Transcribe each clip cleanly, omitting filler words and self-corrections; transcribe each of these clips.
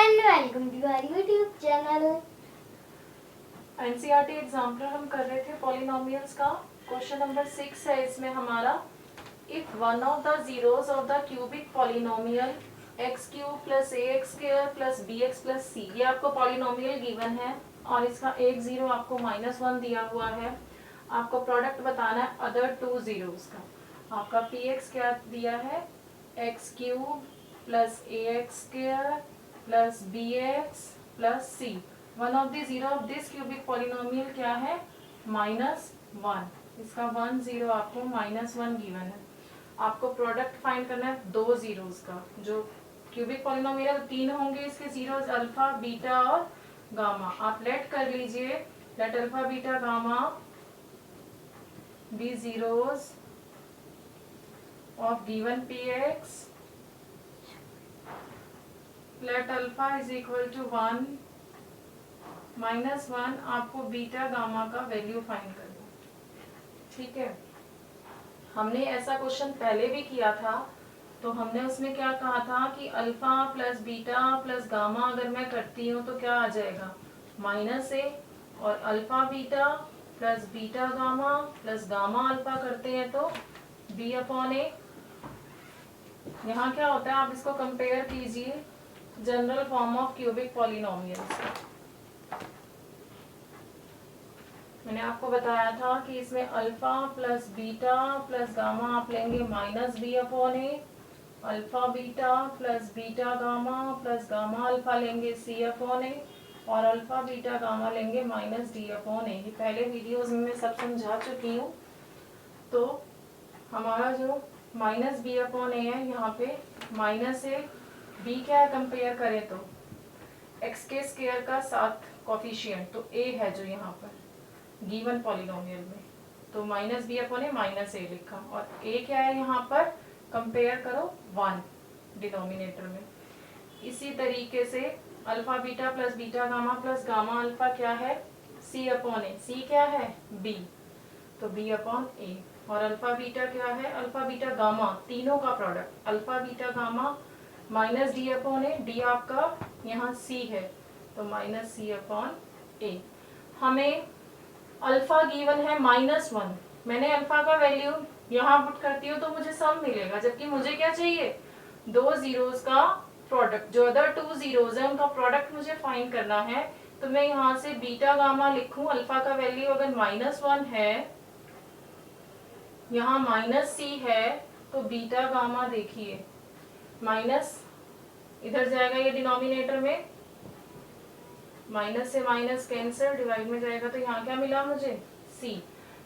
And welcome to our YouTube channel. NCERT exemplar हम कर रहे थे पॉलिनोमियल्स का। क्वेश्चन नंबर 6 है इसमें हमारा। If one of the zeros of the cubic polynomial x cube plus A x square plus B x plus c, ये आपको पॉलिनोमियल गिवन है और इसका एक जीरो आपको -1 दिया हुआ है। आपको प्रोडक्ट बताना है अदर टू जीरोस का। आपका पी एक्स क्या दिया है, X cube plus A x square plus B x plus C. One of the zero of this cubic polynomial क्या है, -1। इसका 1 जीरो आपको -1 गिवन है। आपको प्रोडक्ट फाइंड करना है दो जीरोस का। जो क्यूबिक पॉलिनोमियल 3 होंगे, इसके जीरोस अल्फा बीटा और गामा। आप लेट कर लीजिए, let alpha beta gamma be zeros of given P X, let alpha is equal to 1 -1। आपको बीटा गामा का वैल्यू फाइंड करना, ठीक है। हमने ऐसा क्वेश्चन पहले भी किया था, तो हमने उसमें क्या कहा था कि alpha plus beta plus gamma अगर मैं करती हूँ तो क्या आ जाएगा, -a। और alpha beta plus beta gamma plus gamma alpha करते हैं तो b/a। यहाँ क्या होता है, आप इसको कंपेयर कीजिए general form of cubic polynomials. मैंने आपको बताया था कि इसमें alpha plus beta plus gamma आप लेंगे -b/a, alpha beta plus beta gamma plus gamma alpha लेंगे c/a, और अल्फा बीटा गामा लेंगे -d/a। ये पहले वीडियोस में मैं सब समझा चुकी हूँ। तो हमारा जो -b/a है, यहाँ पे -a, b क्या है कंपेयर करें तो x के स्क्वायर का साथ कॉफिशिएंट, तो a है जो यहाँ पर गिवन पॉलिनोमियल में, तो -b/a -a लिखा। और a क्या है यहाँ पर, कंपेयर करो 1 डिनोमिनेटर में। इसी तरीके से alpha beta plus beta gamma plus gamma alpha क्या है, c/a। c क्या है, b, तो b/a। और अल्फा बीटा क्या है, अल्फा बीटा गामा, तीनों का product alpha beta gamma -d/a। d आपका यहाँ c है, तो -c/a। हमें अल्फा गिवन है -1। मैंने अल्फा का वैल्यू यहाँ पुट करती हूँ तो मुझे सम मिलेगा, जबकि मुझे क्या चाहिए, दो जीरोस का प्रोडक्ट। जो अदर टू जीरोस है उनका प्रोडक्ट मुझे फाइंड करना है। तो मैं यहाँ से बीटा गामा लिखूं, अल्फा का वैल्यू अगर -1 है, यहाँ -c है, तो बीटा गामा देखिए माइनस, इधर जाएगा ये डिनोमिनेटर में, माइनस से माइनस कैंसिल, डिवाइड में जाएगा तो यहाँ क्या मिला मुझे, c।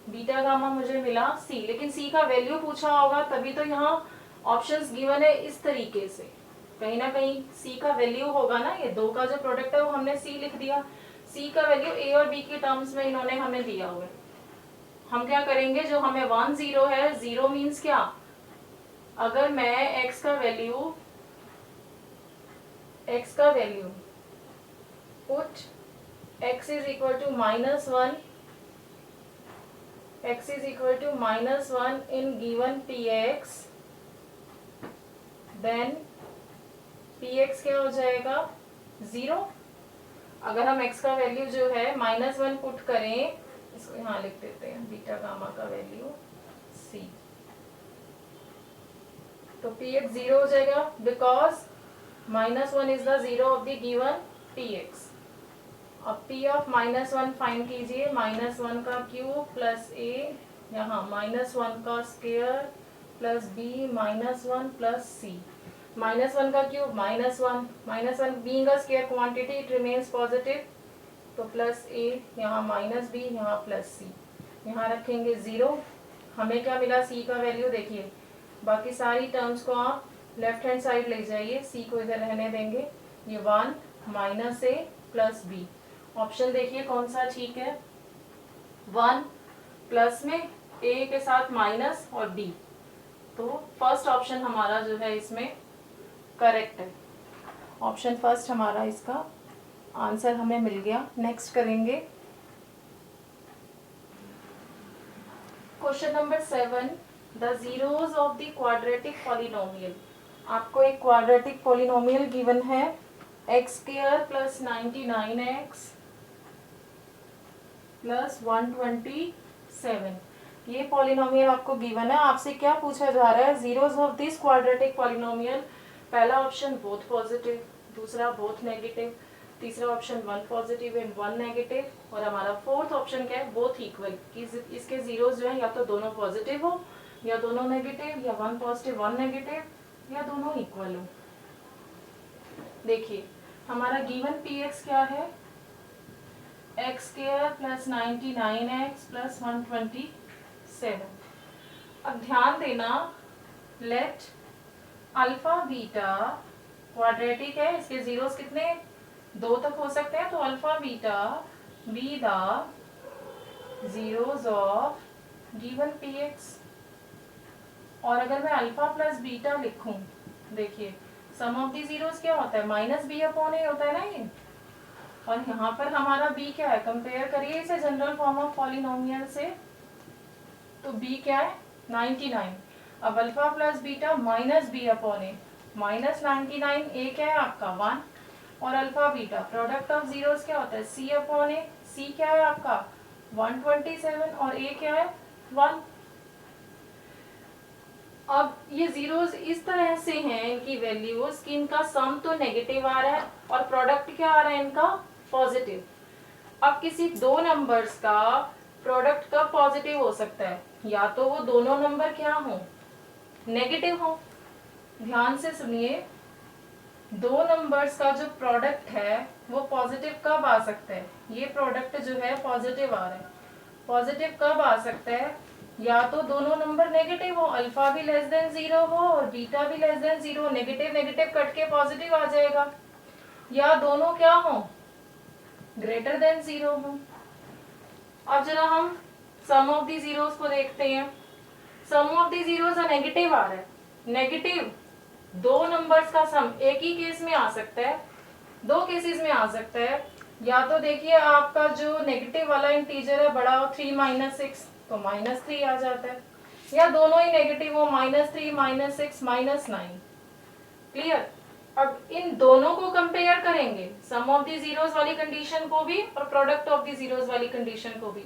बीटा गामा मुझे मिला c, लेकिन c का वैल्यू पूछा होगा तभी तो यहाँ ऑप्शंस गिवन है इस तरीके से। कहीं ना कहीं c का वैल्यू होगा ना, ये दो का जो प्रोडक्ट है वो हमने c लिख दिया। c का वैल्यू a और b के टर्म्स में इन्होंने हमें दिया हुआ है। हम क्या करेंगे, जो हमें 1 0 है, 0 मीन्स क्या, अगर मैं x का value put x is equal to -1, x is equal to -1 in given px, then px क्या हो जाएगा, 0। अगर हम x का वैल्यू जो है -1 पुट करें, इसको यहाँ लिख देते हैं, बीटा गामा का वैल्यू c, तो px 0 हो जाएगा, because -1 is the zero of the given px। अब p ऑफ -1 फाइंड कीजिए, -1 का क्यूब प्लस a, यहाँ -1 का square plus b -1 plus c। -1 का cube -1 being a square quantity it remains positive, तो प्लस a, यहाँ -b, यहाँ प्लस c। यहाँ रखेंगे 0। हमें क्या मिला, c का वैल्यू देखिए। बाकी सारी टर्म्स को आप लेफ्ट हैंड साइड ले जाइए, c को इधर रहने देंगे। ये 1 -a प्लस b। ऑप्शन देखिए कौन सा ठीक है, 1 प्लस में a के साथ माइनस और d, तो फर्स्ट ऑप्शन हमारा जो है इसमें करेक्ट है। ऑप्शन फर्स्ट हमारा इसका आंसर हमें मिल गया। नेक्स्ट करेंगे question number 7, the zeros of the quadratic polynomial. आपको एक क्वाड्रेटिक पॉलिनोमियल गिवन है x square plus 99x plus 127। ये पॉलिनोमियल आपको गिवन है। आपसे क्या पूछा जा रहा है, zeros of this quadratic polynomial. पहला ऑप्शन बोथ पॉजिटिव, दूसरा बोथ नेगेटिव, तीसरा option one positive and one negative, और हमारा फोर्थ ऑप्शन क्या है, बोथ इक्वल, कि इसके जीरोस जो है या तो दोनों पॉजिटिव हो या दोनों नेगेटिव, या वन पॉजिटिव वन नेगेटिव, या दोनों इक्वल हो। देखिए हमारा गिवन पी एक्स क्या है, x square plus 99x plus 127। अब ध्यान देना, लेट अल्फा बीटा क्वाड्रेटिक है, इसके जीरोस कितने, 2 तक हो सकते हैं, तो alpha beta be the zeros of given P x. और अगर मैं अल्फा प्लस बीटा लिखूं, देखिए सम ऑफ दी जीरोस क्या होता है, माइनस बी अपॉन ए होता है ना ये। और यहाँ पर हमारा b क्या है, कंपेयर करिए इसे जनरल फॉर्म ऑफ पॉलिनोमियल से, तो b क्या है 99। अब alpha plus beta minus B upon A, minus 99, a क्या है आपका 1, और alpha beta product of zeros क्या होता है c अपॉन ए, c क्या है आपका 127 और a क्या है 1। अब ये जीरोस इस तरह से हैं इनकी वैल्यूज कि इनका सम तो नेगेटिव आ रहा है और प्रोडक्ट क्या आ रहा है इनका पॉजिटिव। अब किसी दो नंबर्स का प्रोडक्ट कब पॉजिटिव हो सकता है, या तो वो दोनों नंबर क्या हो, नेगेटिव हो। ध्यान से सुनिए, दो नंबर्स का जो प्रोडक्ट है वो पॉजिटिव कब आ सकता है, ये प्रोडक्ट जो है पॉजिटिव आ रहा है। पॉजिटिव कब आ सकता है, या तो दोनों नंबर नेगेटिव हो, अल्फा भी लेस देन 0 हो और बीटा भी less than 0, negative negative cut के पॉजिटिव आ जाएगा, या दोनों क्या हो, ग्रेटर देन 0 हो। अब जरा हम सम ऑफ दी जीरोस को देखते हैं। सम ऑफ दी जीरोस नेगेटिव आ रहा है, नेगेटिव दो नंबर्स का सम एक ही केस में आ सकता है, दो केसेस में आ सकता है। या तो देखिए आपका जो नेगेटिव वाला इंटीजर है बड़ा हो 3 - 6 तो -3 आ जाता है, या दोनों ही नेगेटिव हो -3 -6 -9। क्लियर। अब इन दोनों को कंपेयर करेंगे, सम ऑफ दी जीरोस वाली कंडीशन को भी और प्रोडक्ट ऑफ दी जीरोस वाली कंडीशन को भी।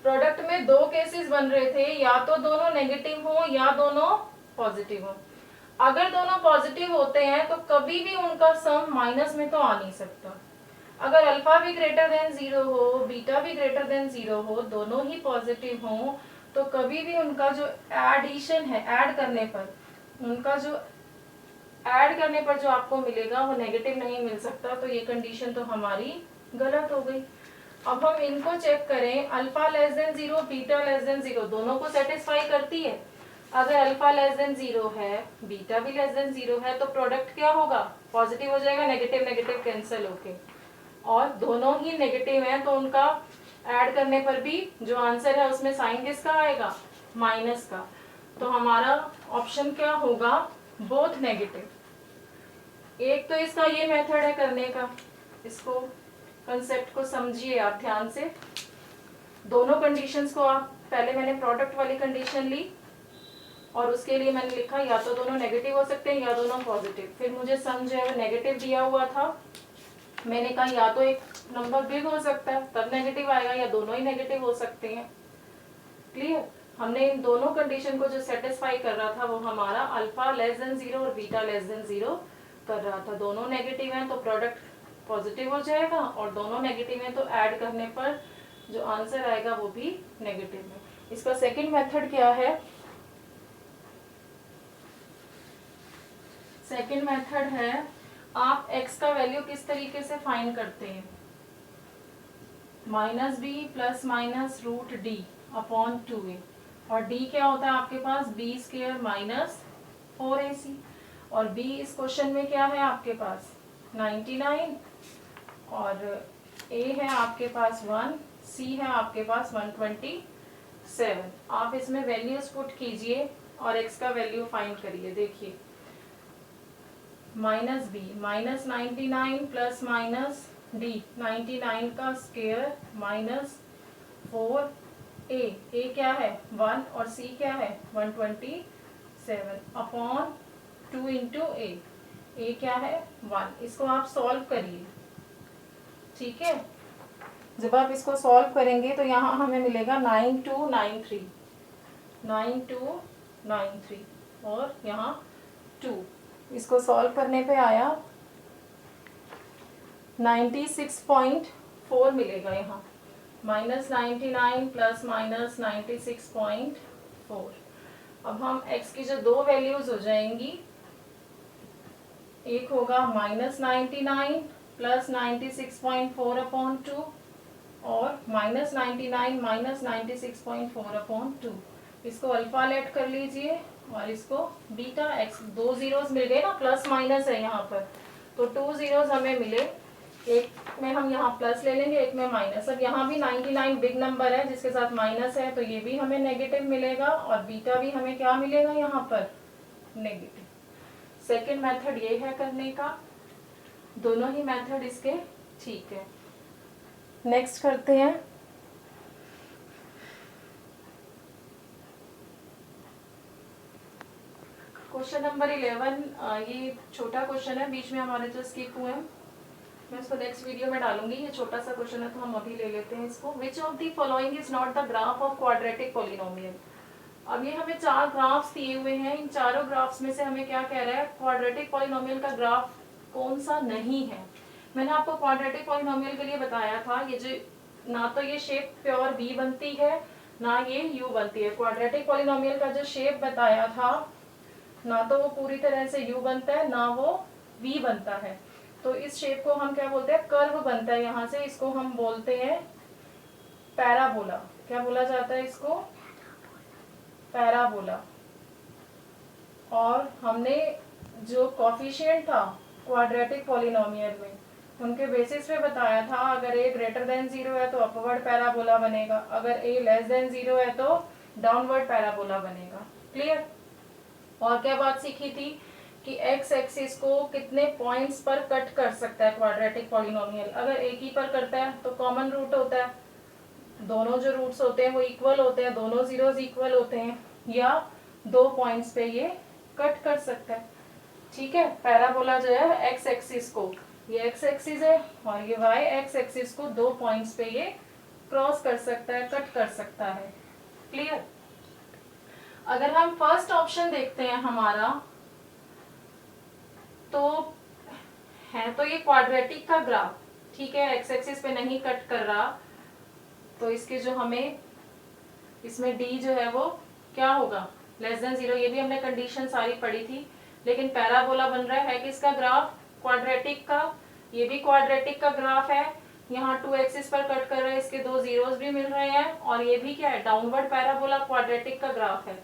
प्रोडक्ट में दो केसेस बन रहे थे, या तो दोनों नेगेटिव हो या दोनों पॉजिटिव हो। अगर दोनों पॉजिटिव होते हैं तो कभी भी उनका सम माइनस में तो आ नहीं सकता। अगर अल्फा भी ग्रेटर देन 0 हो, बीटा भी ग्रेटर देन 0 हो, दोनों ही पॉजिटिव हो, तो कभी भी उनका जो एडिशन है, ऐड करने पर उनका जो ऐड करने पर जो आपको मिलेगा वो नेगेटिव नहीं मिल सकता। तो ये कंडीशन तो हमारी गलत हो गई। अब हम इनको चेक करें, alpha less than 0 beta less than 0 दोनों को सेटिस्फाई करती है। अगर अल्फा लेस देन 0 है, बीटा भी लेस देन 0 है, तो प्रोडक्ट क्या होगा, पॉजिटिव हो जाएगा, नेगेटिव नेगेटिव कैंसिल होके। और दोनों ही नेगेटिव हैं तो उनका ऐड करने पर भी जो आंसर है उसमें साइन किसका आएगा, माइनस का। तो हमारा ऑप्शन क्या होगा, बोथ नेगेटिव। एक तो इसका ये मेथड है करने का, इसको कंसेप्ट को समझिए आप ध्यान से। दोनों कंडीशंस को आप, पहले मैंने प्रोडक्ट वाली कंडीशन ली और उसके लिए मैंने लिखा या तो दोनों नेगेटिव हो सकते हैं या दोनों पॉजिटिव। फिर मुझे सम जो है वो नेगेटिव दिया हुआ था, मैंने कहा या तो एक नंबर बिग हो सकता है तब नेगेटिव आएगा, या दोनों ही नेगेटिव हो सकते हैं। क्लियर। हमने इन दोनों कंडीशन को जो सेटिस्फाई कर रहा था वो हमारा अल्फा लेस देन 0 और बीटा लेस देन 0 कर रहा था। दोनों नेगेटिव हैं तो प्रोडक्ट पॉजिटिव हो जाएगा, और दोनों नेगेटिव हैं तो ऐड करने पर जो आंसर आएगा वो भी नेगेटिव है। इसका सेकंड मेथड क्या है, सेकंड मेथड है आप x का वैल्यू किस तरीके से फाइंड करते हैं, -b plus minus root d upon 2a, और d क्या होता है आपके पास b स्क्वायर माइनस 4ac, और b इस क्वेश्चन में क्या है आपके पास 99, और a है आपके पास 1, c है आपके पास 127। आप इसमें वैल्यूज पुट कीजिए और x का वैल्यू फाइंड करिए। देखिए -b -99 प्लस माइनस d 99 का स्क्वायर माइनस 4a, क्या है 1 और c क्या है 127 अपॉन 2 इंटू a। ए क्या है 1। इसको आप सॉल्व करिए, ठीक है। जब आप इसको सॉल्व करेंगे तो यहाँ हमें मिलेगा 9293, 9293 और यहाँ 2। इसको सॉल्व करने पे आया 96.4 मिलेगा यहाँ, -99 प्लस -96.4। अब हम x की जो दो वैल्यूज हो जाएंगी, एक होगा -99 प्लस 96.4/2 और -99 माइनस 96.4/2। इसको अल्फा लेट कर लीजिए और इसको बीटा x, दो जीरोस मिल गए ना, प्लस माइनस है यहाँ पर, तो 2 जीरोस हमें मिले। एक में हम यहाँ प्लस ले लेंगे, एक में माइनस। अब यहाँ भी 99 बिग नंबर है जिसके साथ माइनस है, तो ये भी हमें नेगेटिव मिलेगा और बीटा भी हमें क्या मिलेगा यहाँ पर, नेगेटिव। सेकेंड मेथड ये है करने का, दोनों ही मेथड इसके ठीक है। नेक्स्ट करते हैं क्वेश्चन नंबर 11। ये छोटा क्वेश्चन है, बीच में हमारे जो स्किप हुए हैं, मैं इसको नेक्स्ट वीडियो में डालूंगी। ये छोटा सा क्वेश्चन है तो हम अभी ले लेते हैं इसको। Which of the following is not the graph of quadratic polynomial. अब ये हमें 4 ग्राफ्स दिए हुए हैं, इन चारों ग्राफ्स में से हमें क्या कह रहा है, क्वाड्रेटिक पॉलिनोमियल का ग्राफ कौन सा नहीं है। मैंने आपको क्वाड्रेटिक पॉलिनोमियल के लिए बताया था, ये जो ना तो ये शेप प्योर v बनती है ना ये u बनती है। क्वाड्रेटिक पॉलिनोमियल का जो शेप बताया था, ना तो वो पूरी तरह से u बनता है ना वो v बनता है। तो इस शेप को हम क्या बोलते हैं, कर्व बनता है यहाँ से, इसको हम बोलते हैं पैराबोला। क्या बोला जाता है इसको, पैराबोला। और हमने जो कोफिशिएंट था क्वाड्रेटिक पॉलिनोमियल में, उनके बेसिस पे बताया था, अगर a ग्रेटर देन 0 है तो अपवर्ड पैराबोला बनेगा, अगर a लेस देन 0 है तो डाउनवर्ड पैराबोला बनेगा। क्लियर। और क्या बात सीखी थी कि x एक्सिस को कितने पॉइंट्स पर कट कर सकता है क्वाड्रेटिक पॉलिनोमियल। अगर एक ही पर करता है तो कॉमन रूट होता है, दोनों जो रूट्स होते हैं वो इक्वल होते हैं, दोनों जीरोस इक्वल होते हैं, या 2 पॉइंट्स पे ये कट कर सकता है। ठीक है। पैराबोला जो है x एक्सिस को, ये x एक्सिस है और ये y एक्स एक्सिस को 2 पॉइंट्स पे ये क्रॉस कर सकता है, कट कर सकता है। क्लियर। अगर हम फर्स्ट ऑप्शन देखते हैं हमारा, तो है तो ये क्वाड्रेटिक का ग्राफ, ठीक है, एक्स एक्सिस पे नहीं कट कर रहा, तो इसके जो हमें इसमें d जो है वो क्या होगा, लेस देन 0। ये भी हमने कंडीशन सारी पढ़ी थी। लेकिन पैराबोला बन रहा है किसका ग्राफ, क्वाड्रेटिक का। ये भी क्वाड्रेटिक का ग्राफ है, यहाँ 2 एक्सिस पर कट कर रहे हैं, इसके 2 जीरोस भी मिल रहे हैं, और ये भी क्या है, डाउनवर्ड पैराबोला क्वाड्रेटिक का ग्राफ है।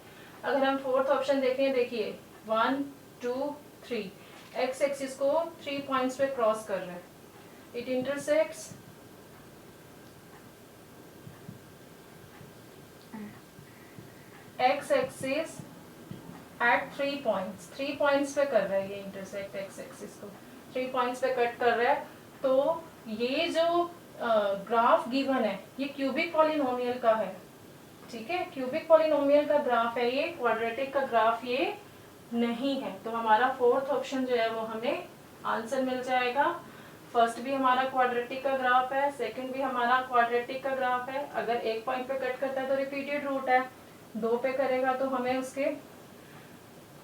अगर हम फोर्थ ऑप्शन देखें, देखिए 1 2 3, एक्स एक्सिस को 3 पॉइंट्स पे क्रॉस कर रहे हैं, it intersects x axis at 3 points, 3 points पे कर रहा है ये इंटरसेक्ट, एक्स एक्सिस को 3 पॉइंट्स पे कट कर रहा है। तो ये जो ग्राफ गिवन है ये क्यूबिक पॉलिनोमियल का है, ठीक है, क्यूबिक पॉलिनोमियल का ग्राफ है ये, क्वाड्रेटिक का ग्राफ ये नहीं है। तो हमारा फोर्थ ऑप्शन जो है वो हमें आंसर मिल जाएगा। फर्स्ट भी हमारा क्वाड्रेटिक का ग्राफ है, सेकंड भी हमारा क्वाड्रेटिक का ग्राफ है। अगर एक पॉइंट पे कट करता है तो रिपीटेड रूट है, 2 पे करेगा तो हमें उसके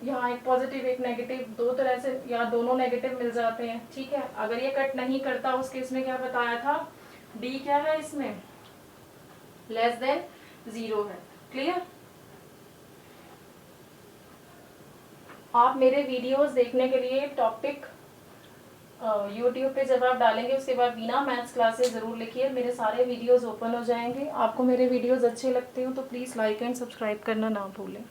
यहाँ एक पॉजिटिव एक नेगेटिव, 2 तरह से या दोनों नेगेटिव मिल जाते हैं। ठीक है। अगर ये कट नहीं करता, उस केस में क्या बताया था, डी क्या है इसमें, लेस देन 0 है। क्लियर। आप मेरे वीडियोस देखने के लिए टॉपिक YouTube पे जब आप डालेंगे उसके बाद बिना मैथ्स क्लासेस जरूर लिखिए, मेरे सारे वीडियोस ओपन हो जाएंगे। आपको मेरे वीडियोस अच्छे लगते हो तो प्लीज़ लाइक एंड सब्सक्राइब करना ना भूलें।